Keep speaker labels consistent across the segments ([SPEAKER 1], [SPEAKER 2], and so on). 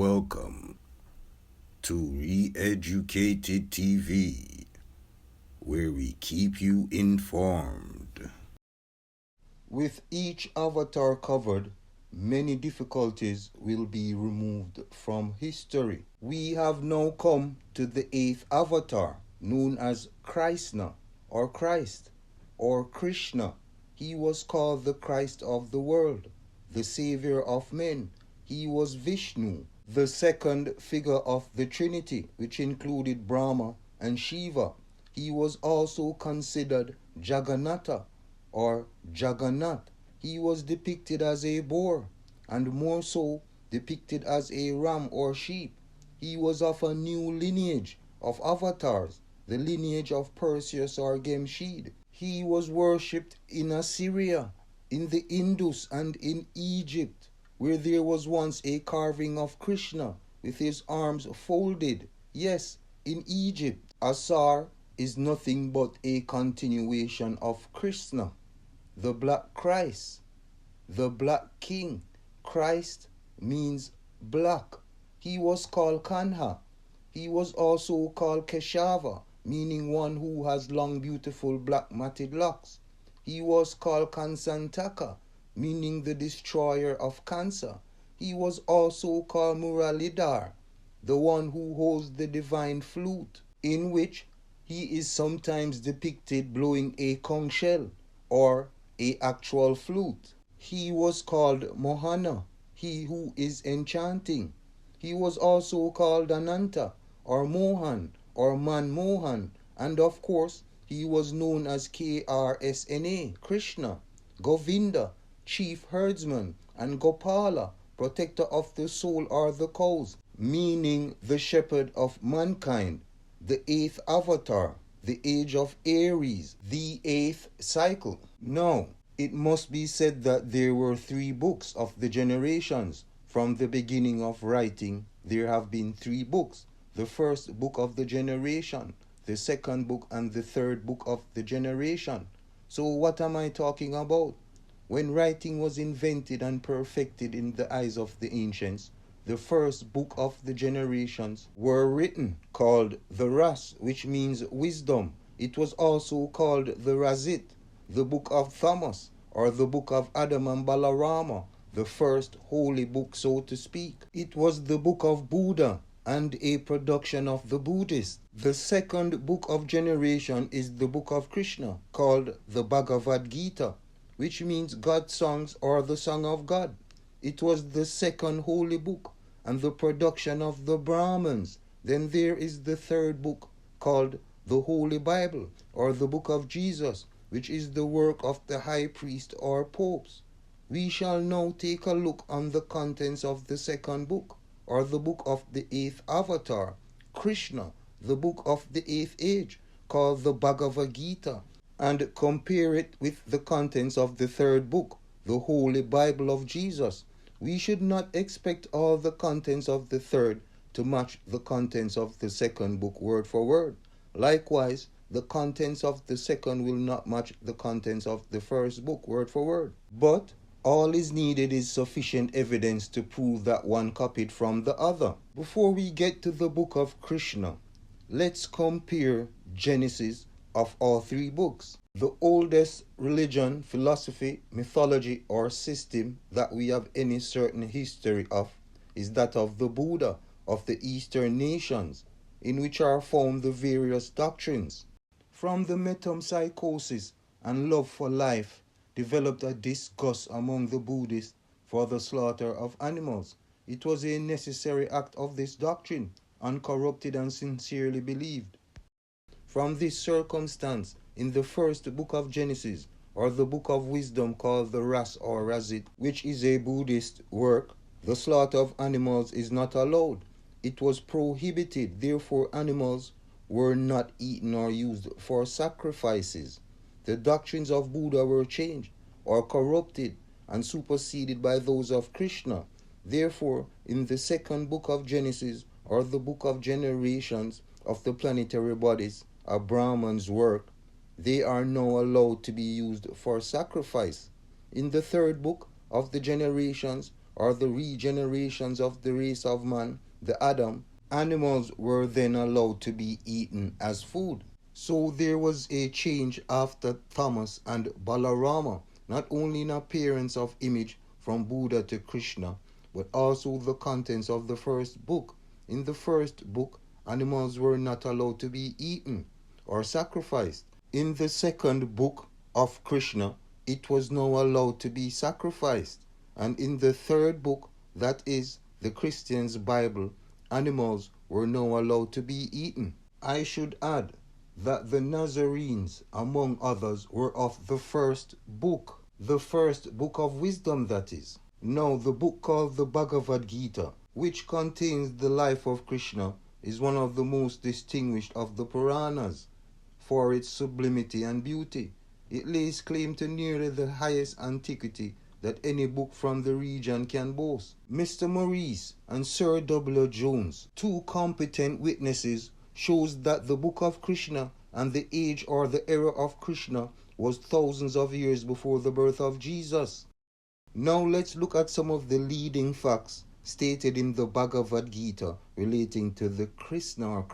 [SPEAKER 1] Welcome to Re-Educated TV, where we keep you informed. With each avatar covered, many difficulties will be removed from history. We have now come to the 8th avatar, known as Christna, or Christ, or Christna. He was called the Christ of the world, the Savior of men. He was Vishnu, the second figure of the Trinity, which included Brahma and Shiva. He was also considered Jagannatha, or Jagannath. He was depicted as a boar, and more so depicted as a ram or sheep. He was of a new lineage of avatars, the lineage of Perseus or Gemshid. He was worshipped in Assyria, in the Indus, and in Egypt, where there was once a carving of Krishna with his arms folded. Yes, in Egypt. Asar is nothing but a continuation of Christna, the Black Christ, the Black King. Christ means black. He was called Kanha. He was also called Keshava, meaning one who has long, beautiful black matted locks. He was called Kansantaka, meaning the destroyer of cancer. He was also called Muralidhar, the one who holds the divine flute, in which he is sometimes depicted blowing a conch shell or a actual flute. He was called Mohana, he who is enchanting. He was also called Ananta, or Mohan, or Manmohan, and of course he was known as Krsna, Krishna, Govinda, chief herdsman, and Gopala, protector of the soul or the cows, meaning the shepherd of mankind. The 8th avatar, the age of Aries, the 8th cycle. Now, it must be said that there were 3 books of the generations. From the beginning of writing, there have been 3 books. The first book of the generation, the second book, and the third book of the generation. So what am I talking about? When writing was invented and perfected in the eyes of the ancients, the first book of the generations were written, called the Ras, which means wisdom. It was also called the Razit, the book of Thomas, or the book of Adam and Balarama, the first holy book, so to speak. It was the book of Buddha and a production of the Buddhists. The second book of generation is the book of Krishna, called the Bagavad-Gita, which means God's songs or the song of God. It was the second holy book and the production of the Brahmins. Then there is the third book called the Holy Bible, or the book of Jesus, which is the work of the high priest or popes. We shall now take a look on the contents of the second book, or the book of the 8th avatar, Krishna, the book of the 8th age, called the Bagavad-Gita, and compare it with the contents of the third book, the Holy Bible of Jesus. We should not expect all the contents of the third to match the contents of the second book word for word. Likewise, the contents of the second will not match the contents of the first book word for word. But all is needed is sufficient evidence to prove that one copied from the other. Before we get to the book of Krishna, let's compare Genesis of all 3 books. The oldest religion, philosophy, mythology, or system that we have any certain history of is that of the Buddha of the Eastern nations, in which are found the various doctrines. From the metempsychosis and love for life developed a disgust among the Buddhists for the slaughter of animals. It was a necessary act of this doctrine, uncorrupted and sincerely believed. From this circumstance, in the first book of Genesis, or the book of wisdom called the Ras or Razit, which is a Buddhist work, the slaughter of animals is not allowed. It was prohibited, therefore animals were not eaten or used for sacrifices. The doctrines of Buddha were changed or corrupted and superseded by those of Krishna. Therefore, in the second book of Genesis, or the book of generations of the planetary bodies, a Brahman's work, they are now allowed to be used for sacrifice. In the third book of the generations, or the regenerations of the race of man, the Adam, animals were then allowed to be eaten as food. So there was a change after Thomas and Balarama, not only in appearance of image from Buddha to Krishna, but also the contents of the first book. In the first book, animals were not allowed to be eaten or sacrificed. In the second book of Krishna, it was now allowed to be sacrificed. And in the third book, that is the Christian's Bible, animals were now allowed to be eaten. I should add that the Nazarenes, among others, were of the first book of wisdom, that is. Now, the book called the Bagavad-Gita, which contains the life of Krishna, is one of the most distinguished of the Puranas for its sublimity and beauty. It lays claim to nearly the highest antiquity that any book from the region can boast. Mr. Maurice and Sir W. Jones, two competent witnesses, shows that the book of Krishna and the age or the era of Krishna was thousands of years before the birth of Jesus. Now let's look at some of the leading facts stated in the Bhagavad Gita relating to the Christna.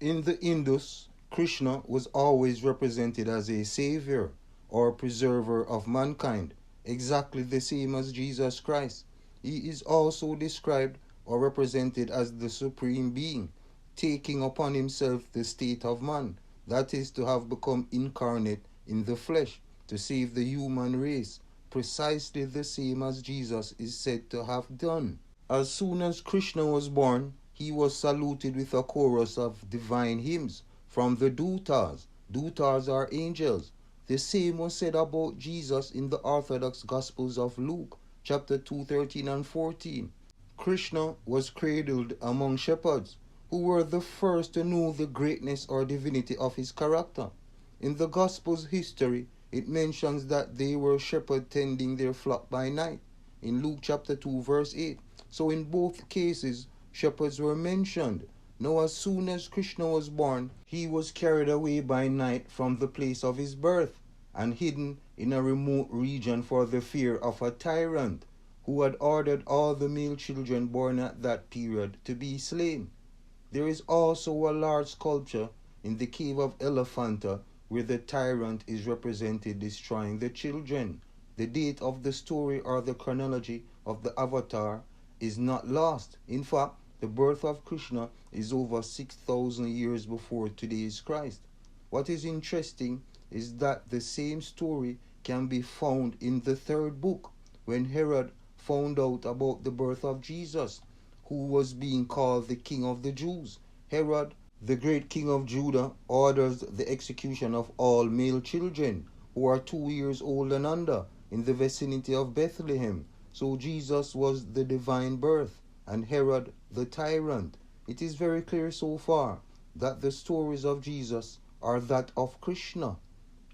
[SPEAKER 1] In the Indus, Krishna was always represented as a savior or preserver of mankind, exactly the same as Jesus Christ. He is also described or represented as the supreme being, taking upon himself the state of man, that is, to have become incarnate in the flesh to save the human race, precisely the same as Jesus is said to have done. As soon as Krishna was born, he was saluted with a chorus of divine hymns from the Dutas. Dutas are angels. The same was said about Jesus in the Orthodox Gospels of Luke, chapter 2, 13 and 14. Krishna was cradled among shepherds, who were the first to know the greatness or divinity of his character. In the Gospel's history, it mentions that they were shepherds tending their flock by night, in Luke chapter 2, verse 8. So in both cases, shepherds were mentioned. Now, as soon as Krishna was born, he was carried away by night from the place of his birth and hidden in a remote region for the fear of a tyrant who had ordered all the male children born at that period to be slain. There is also a large sculpture in the cave of Elephanta where the tyrant is represented destroying the children. The date of the story or the chronology of the avatar is not lost. In fact, the birth of Krishna is over 6,000 years before today's Christ. What is interesting is that the same story can be found in the third book, when Herod found out about the birth of Jesus, who was being called the King of the Jews. Herod, the great king of Judah, orders the execution of all male children who are 2 years old and under in the vicinity of Bethlehem. So Jesus was the divine birth and Herod the tyrant. It is very clear so far that the stories of Jesus are that of Krishna.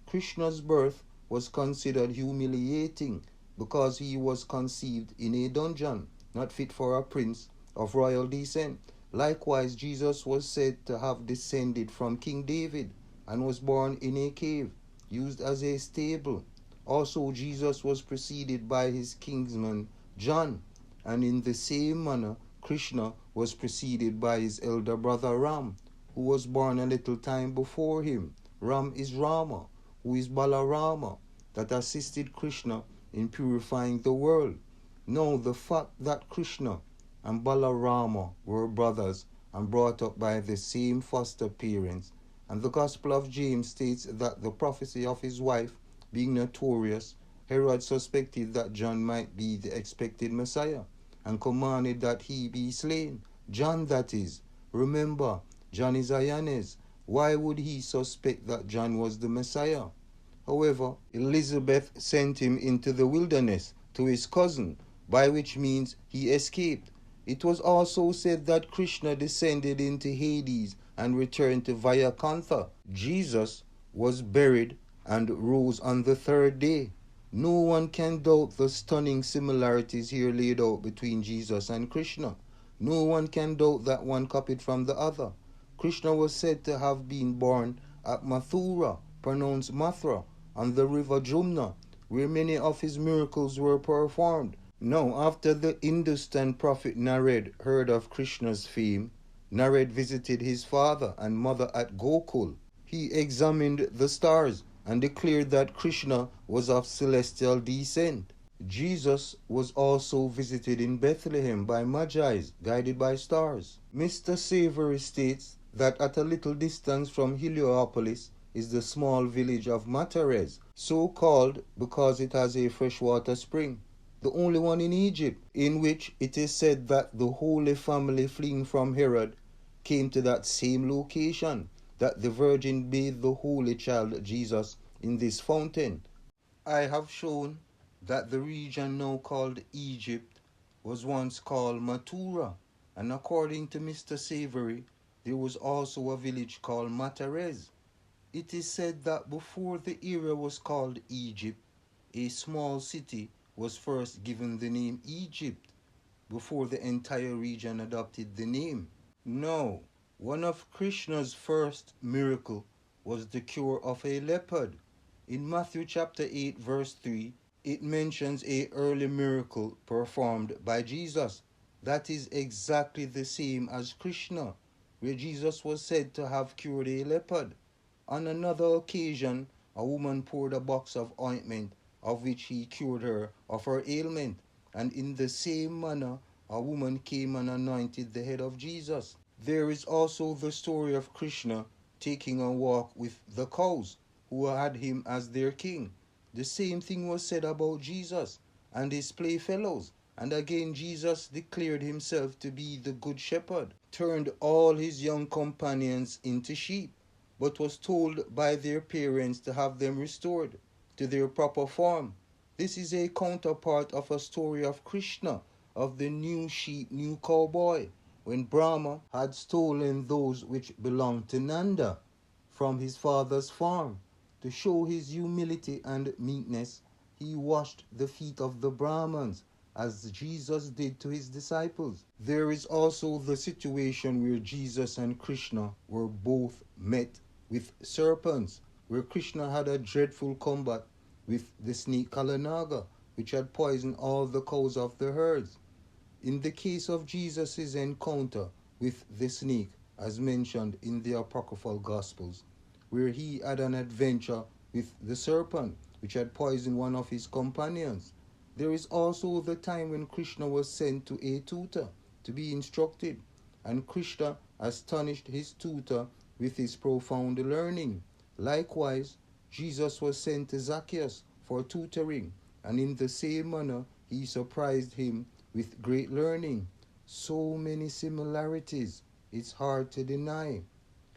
[SPEAKER 1] Krishna's birth was considered humiliating because he was conceived in a dungeon, not fit for a prince of royal descent. Likewise, Jesus was said to have descended from King David and was born in a cave, used as a stable. Also, Jesus was preceded by his kinsman John, and in the same manner, Krishna was preceded by his elder brother Ram, who was born a little time before him. Ram is Rama, who is Balarama, that assisted Krishna in purifying the world. Now, the fact that Krishna and Balarama were brothers and brought up by the same foster parents, and the Gospel of James states that the prophecy of his wife being notorious, Herod suspected that John might be the expected Messiah and commanded that he be slain. John, that is. Remember, John is Aries. Why would he suspect that John was the Messiah? However, Elizabeth sent him into the wilderness to his cousin, by which means he escaped. It was also said that Krishna descended into Hades and returned to Vaikuntha. Jesus was buried and rose on the third day. No one can doubt the stunning similarities here laid out between Jesus and Krishna. No one can doubt that one copied from the other. Krishna was said to have been born at Mathura, pronounced Mathura, on the river Jumna, where many of his miracles were performed. Now, after the Hindustan prophet Narad heard of Krishna's fame, Narad visited his father and mother at Gokul. He examined the stars and declared that Krishna was of celestial descent. Jesus was also visited in Bethlehem by Magi's guided by stars. Mr. Savory states that at a little distance from Heliopolis is the small village of Matarez, so called because it has a freshwater spring, the only one in Egypt, in which it is said that the Holy Family fleeing from Herod came to that same location, that the Virgin bathed the Holy Child Jesus in this fountain. I have shown that the region now called Egypt was once called Mathura, and according to Mr. Savory, there was also a village called Matarez. It is said that before the area was called Egypt, a small city was first given the name Egypt, before the entire region adopted the name. No, one of Krishna's first miracle was the cure of a leopard. In Matthew chapter 8 verse 3, it mentions a early miracle performed by Jesus. That is exactly the same as Krishna, where Jesus was said to have cured a leopard. On another occasion, a woman poured a box of ointment, of which he cured her of her ailment. And in the same manner, a woman came and anointed the head of Jesus. There is also the story of Krishna taking a walk with the cows, who had him as their king. The same thing was said about Jesus and his playfellows. And again Jesus declared himself to be the good shepherd, turned all his young companions into sheep, but was told by their parents to have them restored to their proper form. This is a counterpart of a story of Krishna, of the new sheep, new cowboy, when Brahma had stolen those which belonged to Nanda from his father's farm. To show his humility and meekness, he washed the feet of the Brahmins, as Jesus did to his disciples. There is also the situation where Jesus and Krishna were both met with serpents, where Krishna had a dreadful combat with the snake Kalanaga, which had poisoned all the cows of the herds. In the case of Jesus' encounter with the snake, as mentioned in the apocryphal Gospels, where he had an adventure with the serpent, which had poisoned one of his companions. There is also the time when Krishna was sent to a tutor to be instructed, and Krishna astonished his tutor with his profound learning. Likewise, Jesus was sent to Zacchaeus for tutoring, and in the same manner he surprised him with great learning. So many similarities, it's hard to deny.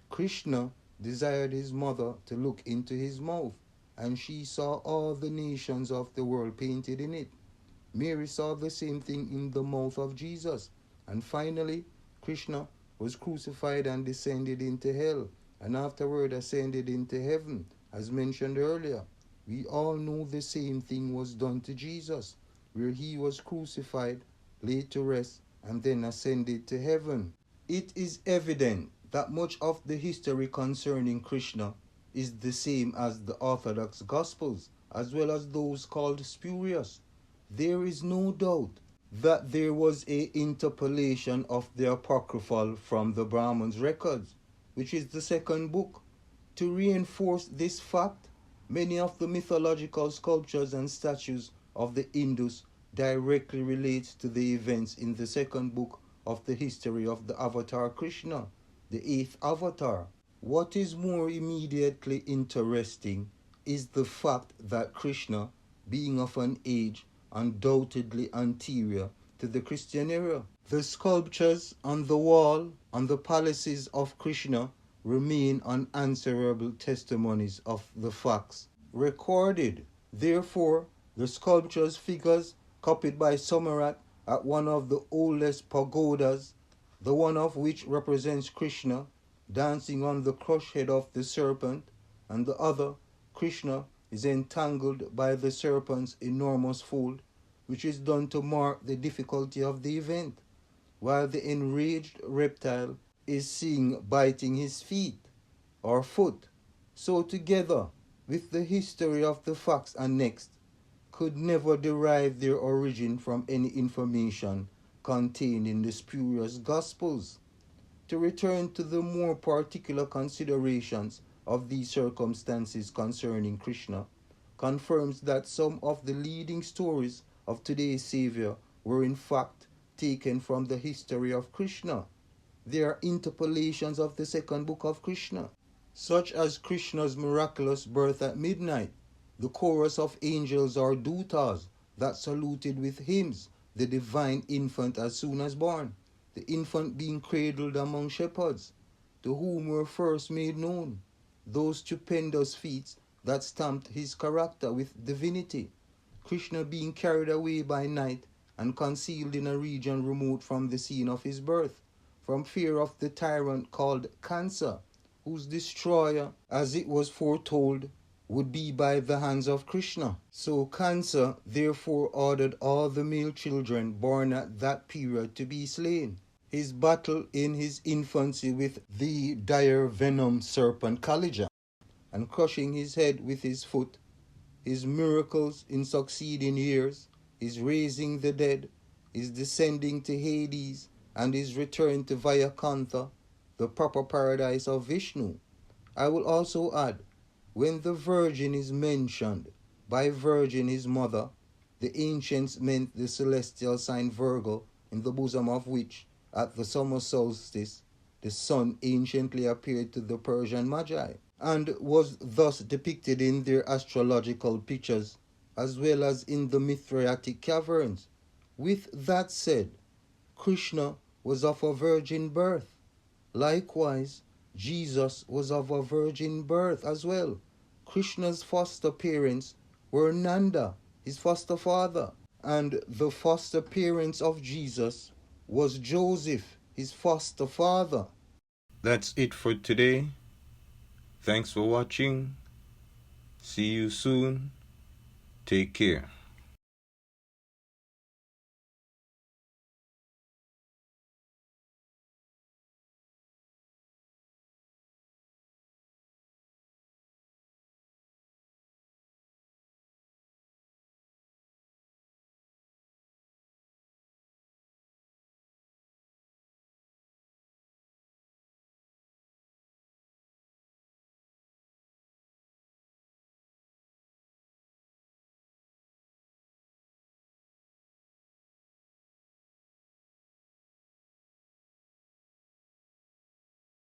[SPEAKER 1] Krishna desired his mother to look into his mouth, and she saw all the nations of the world painted in it. Mary saw the same thing in the mouth of Jesus. And finally, Krishna was crucified and descended into hell, and afterward ascended into heaven, as mentioned earlier. We all know the same thing was done to Jesus, where he was crucified, laid to rest, and then ascended to heaven. It is evident that much of the history concerning Krishna is the same as the Orthodox Gospels, as well as those called spurious. There is no doubt that there was a interpolation of the Apocryphal from the Brahman's records, which is the second book. To reinforce this fact, many of the mythological sculptures and statues of the Indus directly relate to the events in the second book of the history of the Avatar Krishna, the 8th Avatar. What is more immediately interesting is the fact that Krishna, being of an age undoubtedly anterior to the Christian era, the sculptures on the wall on the palaces of Krishna remain unanswerable testimonies of the facts recorded. Therefore, the sculptures figures copied by Samarat at one of the oldest pagodas, the one of which represents Krishna dancing on the crushed head of the serpent, and the other, Krishna, is entangled by the serpent's enormous fold, which is done to mark the difficulty of the event, while the enraged reptile is seen biting his feet or foot. So together with the history of the facts annexed, could never derive their origin from any information contained in the spurious Gospels. To return to the more particular considerations of these circumstances concerning Krishna, confirms that some of the leading stories of today's Savior were in fact taken from the history of Krishna. They are interpolations of the second book of Krishna, such as Krishna's miraculous birth at midnight, the chorus of angels or dutas that saluted with hymns the divine infant as soon as born, the infant being cradled among shepherds, to whom were first made known those stupendous feats that stamped his character with divinity, Krishna being carried away by night and concealed in a region remote from the scene of his birth, from fear of the tyrant called Kansa, whose destroyer, as it was foretold, would be by the hands of Krishna. So Kansa therefore ordered all the male children born at that period to be slain. His battle in his infancy with the dire venom serpent Kalija, and crushing his head with his foot, his miracles in succeeding years, his raising the dead, his descending to Hades, and his return to Vaikuntha, the proper paradise of Vishnu. I will also add, when the virgin is mentioned, by virgin his mother, the ancients meant the celestial sign Virgo, in the bosom of which, at the summer solstice, the sun anciently appeared to the Persian Magi, and was thus depicted in their astrological pictures, as well as in the Mithriatic caverns. With that said, Krishna was of a virgin birth. Likewise, Jesus was of a virgin birth as well. Krishna's foster parents were Nanda, his foster father, and the foster parents of Jesus was Joseph, his foster father. That's it for today. Thanks for watching. See you soon. Take care.